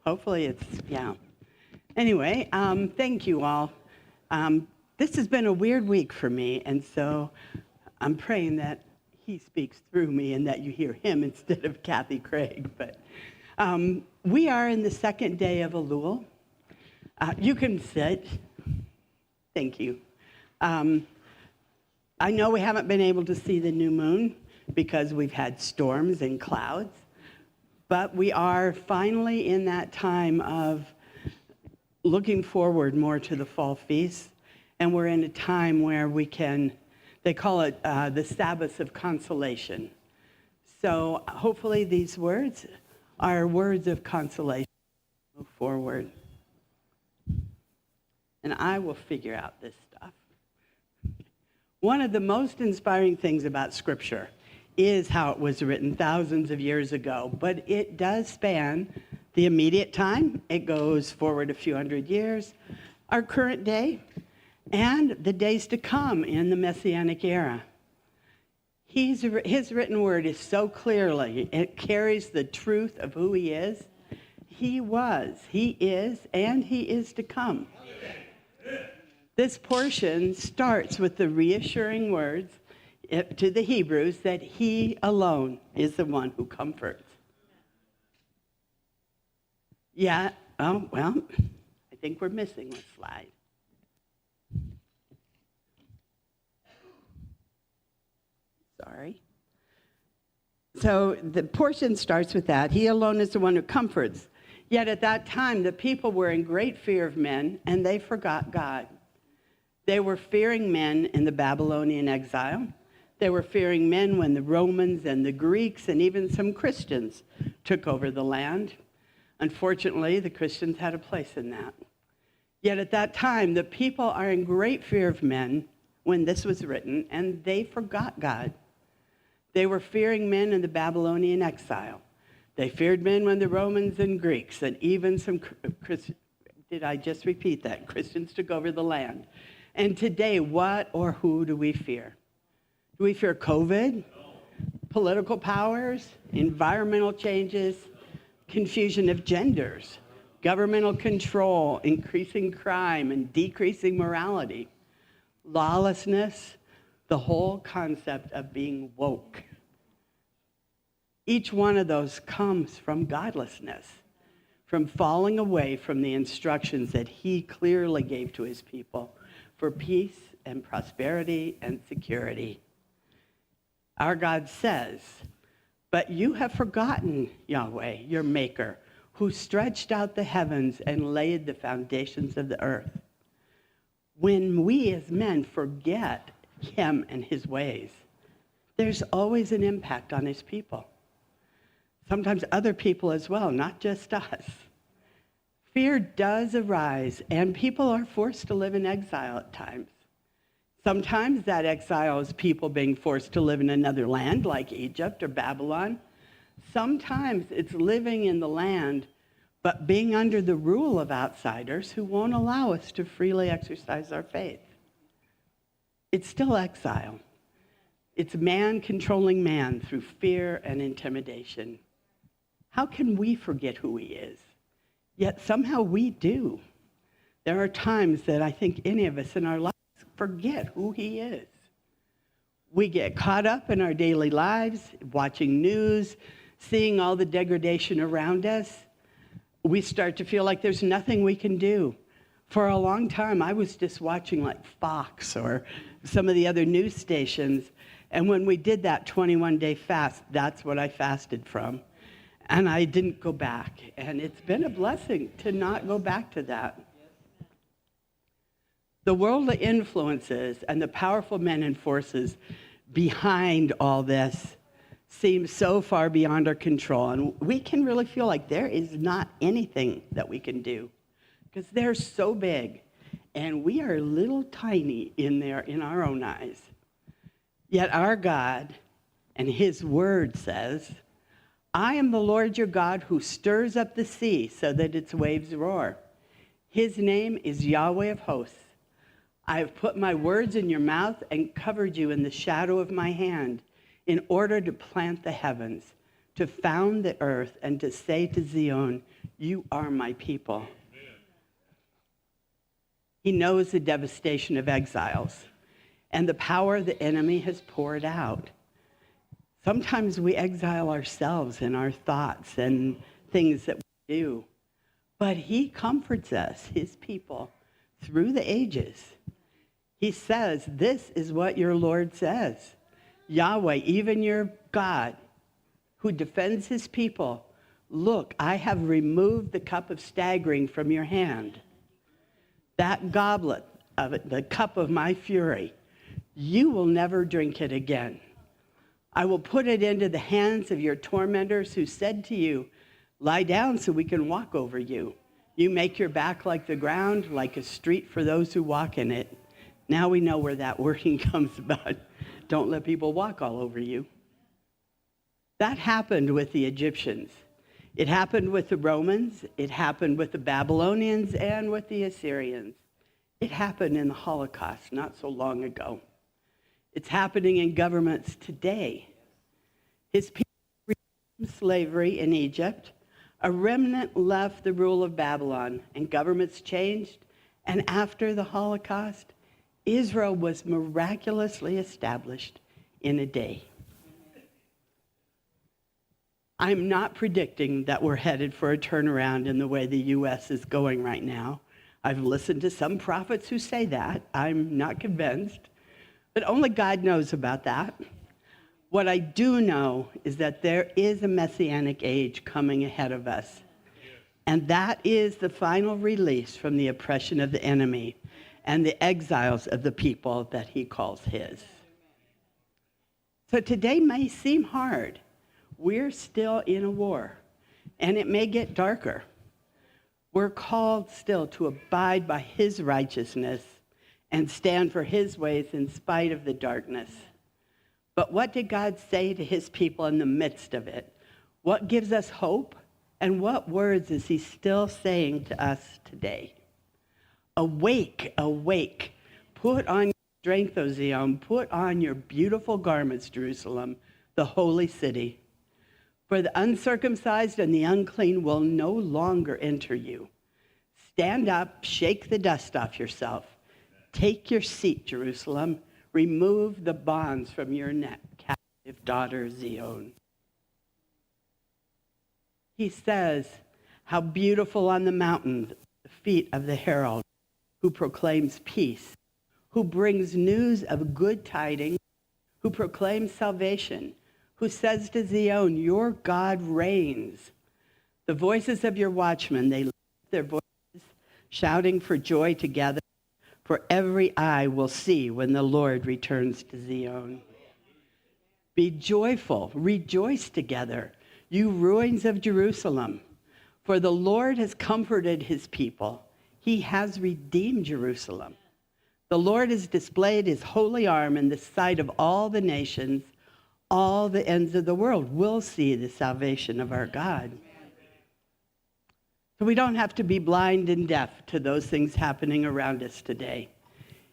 Hopefully it's, yeah. Anyway, thank you all. This has been a weird week for me, and so I'm praying that he speaks through me and that you hear him instead of Caethe Craig. But we are in the second day of Elul. You can sit. Thank you. I know we haven't been able to see the new moon because we've had storms and clouds, but we are finally in that time of looking forward more to the fall feast, and we're in a time where we can, they call it the Sabbath of consolation. So hopefully these words are words of consolation. Move forward. And I will figure out this stuff. One of the most inspiring things about Scripture is how it was written thousands of years ago, but it does span the immediate time. It goes forward a few hundred years, our current day, and the days to come in the Messianic era. His written word is so clearly, it carries the truth of who he is. He was, he is, and he is to come. This portion starts with the reassuring words to the Hebrews that he alone is the one who comforts. Yeah, oh, well, I think we're missing a slide. Sorry. So the portion starts with that. He alone is the one who comforts. Yet at that time, the people were in great fear of men, and they forgot God. They were fearing men in the Babylonian exile. They were fearing men when the Romans and the Greeks and even some Christians took over the land. Unfortunately, the Christians had a place in that. Yet at that time, the people are in great fear of men when this was written, and they forgot God. They were fearing men in the Babylonian exile. They feared men when the Romans and Greeks and even some Christians, did I just repeat that? Christians took over the land. And today, what or who do we fear? Do we fear COVID, political powers, environmental changes, confusion of genders, governmental control, increasing crime and decreasing morality, lawlessness, the whole concept of being woke? Each one of those comes from godlessness, from falling away from the instructions that he clearly gave to his people for peace and prosperity and security. Our God says, "But you have forgotten Yahweh, your maker, who stretched out the heavens and laid the foundations of the earth." When we as men forget him and his ways, there's always an impact on his people. Sometimes other people as well, not just us. Fear does arise, and people are forced to live in exile at times. Sometimes that exile is people being forced to live in another land like Egypt or Babylon. Sometimes it's living in the land, but being under the rule of outsiders who won't allow us to freely exercise our faith. It's still exile. It's man controlling man through fear and intimidation. How can we forget who he is? Yet somehow we do. There are times that I think any of us in our lives forget who he is. We get caught up in our daily lives, watching news, seeing all the degradation around us. We start to feel like there's nothing we can do. For a long time, I was just watching like Fox or some of the other news stations. And when we did that 21-day fast, that's what I fasted from. And I didn't go back. And it's been a blessing to not go back to that. The worldly influences and the powerful men and forces behind all this seem so far beyond our control. And we can really feel like there is not anything that we can do because they're so big. And we are little tiny in there in our own eyes. Yet our God and his word says, "I am the Lord your God who stirs up the sea so that its waves roar. His name is Yahweh of hosts. I have put my words in your mouth and covered you in the shadow of my hand in order to plant the heavens, to found the earth, and to say to Zion, You are my people. He knows the devastation of exiles and the power the enemy has poured out. Sometimes we exile ourselves in our thoughts and things that we do. But he comforts us, his people, through the ages. He says, this is what your Lord says. Yahweh, even your God, who defends his people, look, I have removed the cup of staggering from your hand. That goblet of it, the cup of my fury, you will never drink it again. I will put it into the hands of your tormentors who said to you, lie down so we can walk over you. You make your back like the ground, like a street for those who walk in it. Now we know where that wording comes about. Don't let people walk all over you. That happened with the Egyptians. It happened with the Romans. It happened with the Babylonians and with the Assyrians. It happened in the Holocaust not so long ago. It's happening in governments today. His people from slavery in Egypt. A remnant left the rule of Babylon, and governments changed. And after the Holocaust, Israel was miraculously established in a day. I'm not predicting that we're headed for a turnaround in the way the U.S. is going right now. I've listened to some prophets who say that. I'm not convinced, but only God knows about that. What I do know is that there is a messianic age coming ahead of us, and that is the final release from the oppression of the enemy and the exiles of the people that he calls his. So today may seem hard. We're still in a war, and it may get darker. We're called still to abide by his righteousness and stand for his ways in spite of the darkness. But what did God say to his people in the midst of it? What gives us hope? And what words is he still saying to us today? Awake, awake. Put on your strength, O Zion. Put on your beautiful garments, Jerusalem, the holy city. For the uncircumcised and the unclean will no longer enter you. Stand up, shake the dust off yourself. Take your seat, Jerusalem. Remove the bonds from your neck, captive daughter Zion. He says, how beautiful on the mountain the feet of the herald who proclaims peace, who brings news of good tidings, who proclaims salvation, who says to Zion, your God reigns. The voices of your watchmen, they lift their voices, shouting for joy together, for every eye will see when the Lord returns to Zion. Be joyful, rejoice together, you ruins of Jerusalem, for the Lord has comforted his people. He has redeemed Jerusalem. The Lord has displayed his holy arm in the sight of all the nations. All the ends of the world will see the salvation of our God. So we don't have to be blind and deaf to those things happening around us today.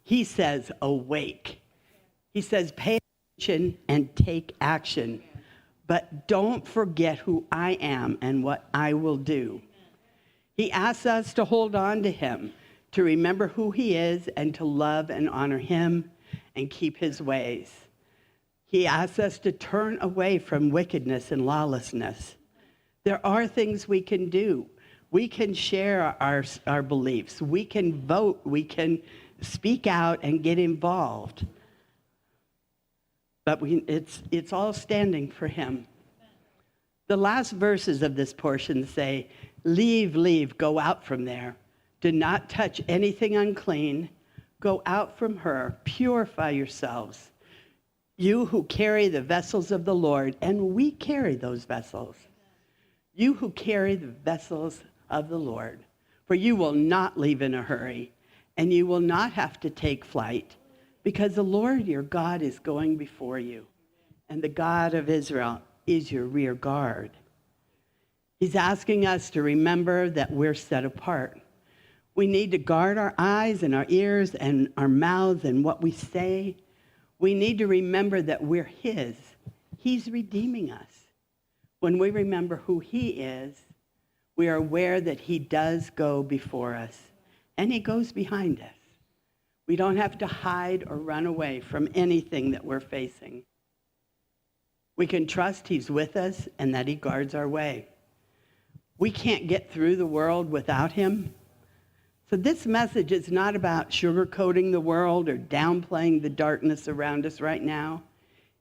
He says, awake. He says, pay attention and take action. But don't forget who I am and what I will do. He asks us to hold on to him, to remember who he is, and to love and honor him and keep his ways. He asks us to turn away from wickedness and lawlessness. There are things we can do. We can share our beliefs. We can vote. We can speak out and get involved. But it's all standing for him. The last verses of this portion say, leave, go out from there. Do not touch anything unclean. Go out from her. Purify yourselves. You who carry the vessels of the Lord, and we carry those vessels. You who carry the vessels of the Lord, for you will not leave in a hurry, and you will not have to take flight, because the Lord your God is going before you, and the God of Israel is your rear guard. He's asking us to remember that we're set apart. We need to guard our eyes and our ears and our mouths and what we say. We need to remember that we're his. He's redeeming us. When we remember who he is, We are aware that he does go before us, and he goes behind us. We don't have to hide or run away from anything that we're facing. We can trust he's with us and that he guards our way. We can't get through the world without him. So this message is not about sugarcoating the world or downplaying the darkness around us right now.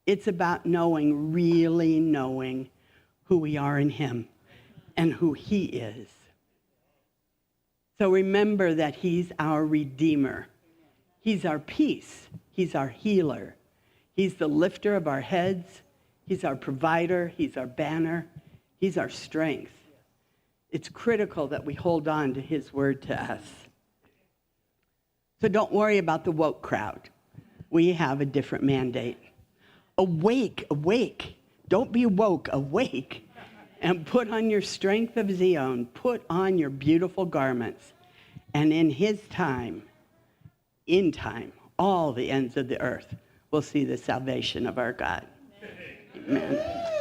It's about really knowing who we are in him and who he is. So remember that he's our Redeemer. He's our peace. He's our healer. He's the lifter of our heads. He's our provider. He's our banner. He's our strength. It's critical that we hold on to his word to us. So don't worry about the woke crowd. We have a different mandate. Awake, awake. Don't be woke, awake. And put on your strength of Zion. Put on your beautiful garments. And in his time, in time, all the ends of the earth will see the salvation of our God. Amen.